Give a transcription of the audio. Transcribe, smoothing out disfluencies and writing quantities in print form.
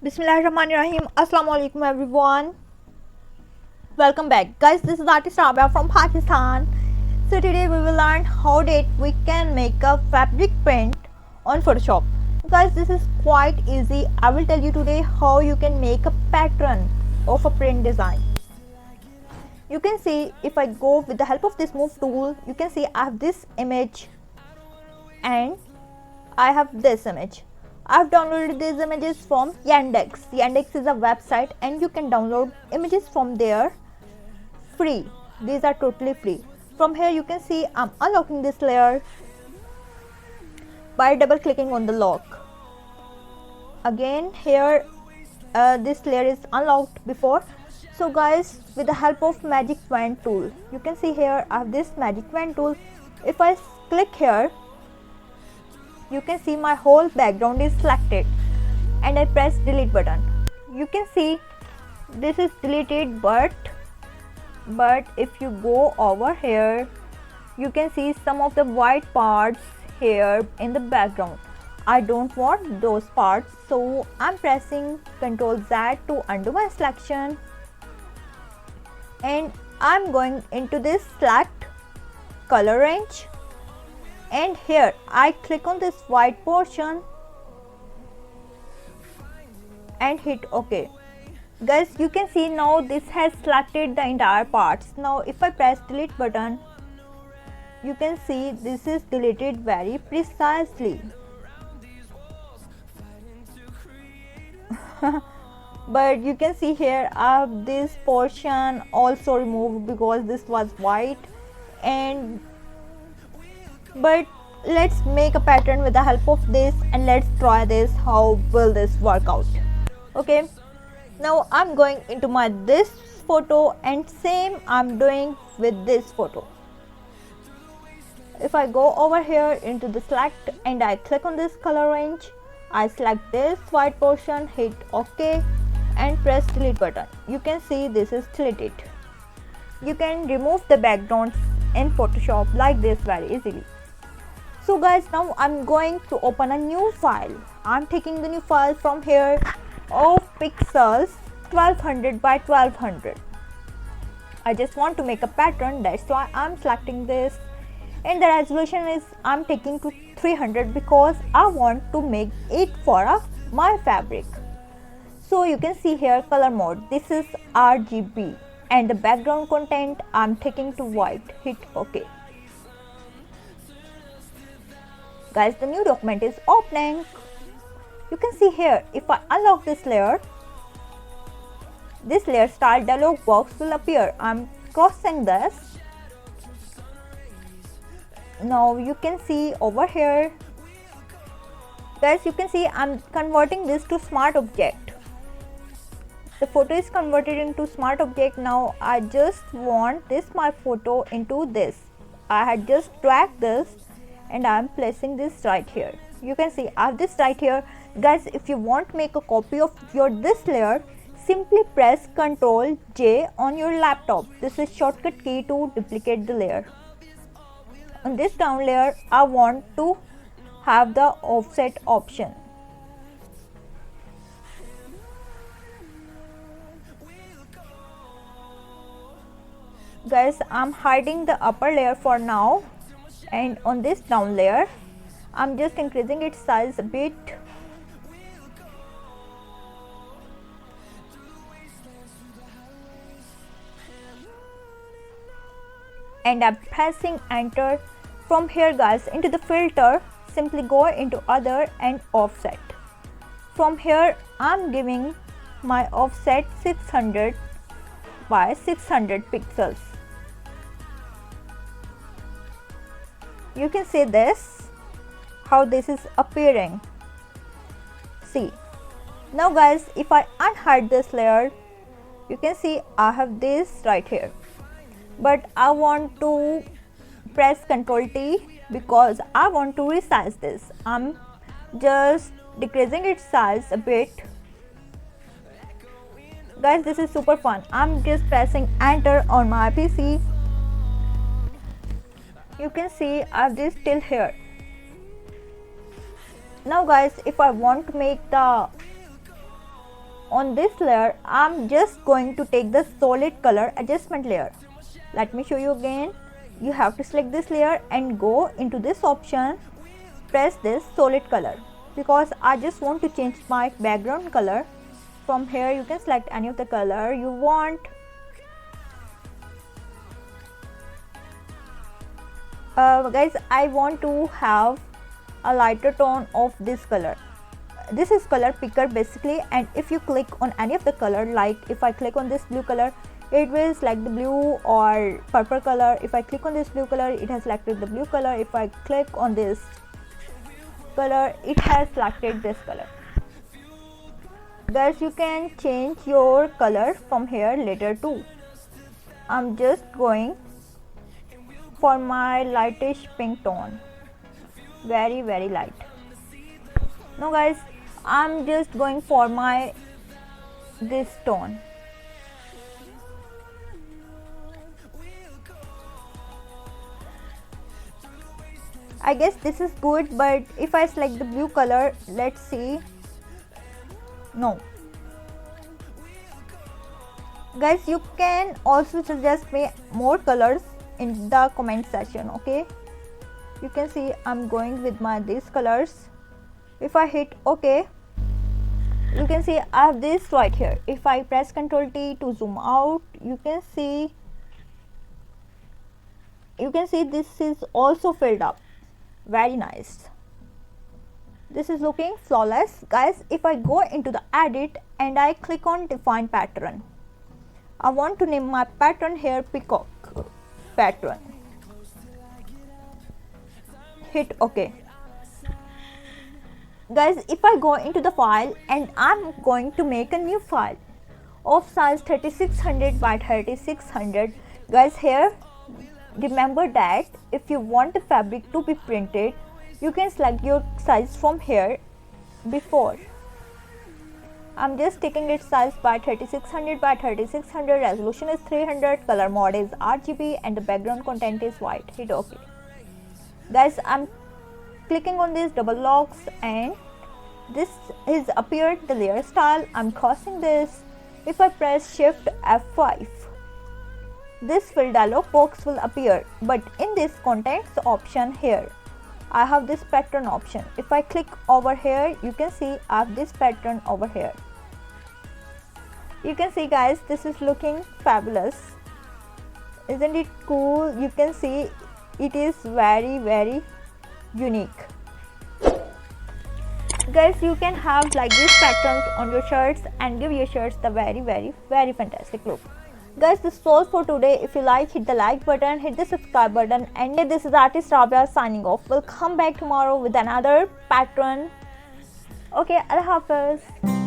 Bismillahirrahmanirrahim. Assalamu alaikum everyone. Welcome back guys, this is artist Rabia from Pakistan. So today we will learn how that we can make a fabric print on Photoshop. Guys, this is quite easy. I will tell you today how you can make a pattern of a print design. You can see if I go with the help of this move tool, you can see I have this image and I have this image. I've downloaded these images from Yandex. Yandex is a website and you can download images from there free. These are totally free. From here you can see I'm unlocking this layer by double clicking on the lock. Again here this layer is unlocked before. So guys, with the help of magic wand tool, you can see here I have this magic wand tool. If I click here, you can see my whole background is selected and I press delete button. You can see this is deleted, but if you go over here, you can see some of the white parts here in the background. I don't want those parts, so I'm pressing Ctrl Z to undo my selection and I'm going into this select color range, and here I click on this white portion and hit OK. Guys, you can see now this has selected the entire parts. Now if I press delete button, you can see this is deleted very precisely. But you can see here I have this portion also removed because this was white. But let's make a pattern with the help of this and let's try this. How will this work out? Okay, now I'm going into my this photo and same I'm doing with this photo. If I go over here into the select and I click on this color range, I select this white portion, hit OK and press delete button. You can see this is deleted. You can remove the backgrounds in Photoshop like this very easily. So guys, now I'm going to open a new file. I'm taking the new file from here of pixels 1200 by 1200. I just want to make a pattern, that's why I'm selecting this, and the resolution is I'm taking to 300 because I want to make it for my fabric. So you can see here color mode, this is RGB, and the background content I'm taking to white, hit OK. Guys, the new document is opening. You can see here if I unlock this layer style dialog box will appear. I'm crossing this. Now you can see over here, guys, you can see I'm converting this to smart object. The photo is converted into smart object. Now I just want this my photo into this. I had just dragged this and I'm placing this right here. You can see I have this right here. Guys, if you want to make a copy of your this layer, simply press Ctrl J on your laptop. This is shortcut key to duplicate the layer. On this down layer, I want to have the offset option. Guys, I'm hiding the upper layer for now, and on this down layer I'm just increasing its size a bit. And I'm pressing enter. From here guys, into the filter, simply go into other and offset. From here I'm giving my offset 600 by 600 pixels. You can see this, how this is appearing. See, now guys, if I unhide this layer, you can see I have this right here, but I want to press Ctrl T because I want to resize this. I'm just decreasing its size a bit. Guys, this is super fun. I'm just pressing enter on my PC. You can see I have this till here. Now guys, if I want to make the on this layer, I'm just going to take the solid color adjustment layer. Let me show you again. You have to select this layer and go into this option, press this solid color, because I just want to change my background color. From here you can select any of the color you want. Guys, I want to have a lighter tone of this color. This is color picker basically, and if you click on any of the color, like if I click on this blue color, it will select the blue or purple color. If I click on this blue color, it has selected the blue color. If I click on this color, it has selected this color. Guys, you can change your color from here later too. I'm just going for my lightish pink tone, very light. Now guys, I'm just going for my this tone. I guess this is good, but if I select the blue color, let's see. No. Guys, you can also suggest me more colors in the comment section, okay? You can see I'm going with my these colors. If I hit OK, you can see I have this right here. If I press Ctrl T to zoom out, you can see this is also filled up. Very nice. This is looking flawless. Guys, if I go into the edit and I click on define pattern, I want to name my pattern here peacock pattern. Hit OK. Guys, if I go into the file and I'm going to make a new file of size 3600 by 3600. Guys, here remember that if you want the fabric to be printed, you can select your size from here. Before, I'm just taking its size by 3600 by 3600, resolution is 300, color mode is RGB, and the background content is white. Hit OK. Guys, I'm clicking on these double locks and this is appeared the layer style. I'm crossing this. If I press shift F5, this fill dialog box will appear, but in this contents option here, I have this pattern option. If I click over here, you can see I have this pattern over here. You can see guys, this is looking fabulous. Isn't it cool? You can see it is very unique. Guys, you can have like these patterns on your shirts and give your shirts the very fantastic look. Guys, this is all for today. If you like, hit the like button, hit the subscribe button, and this is artist Rabia signing off. We'll come back tomorrow with another pattern. Okay, Allah Hafiz.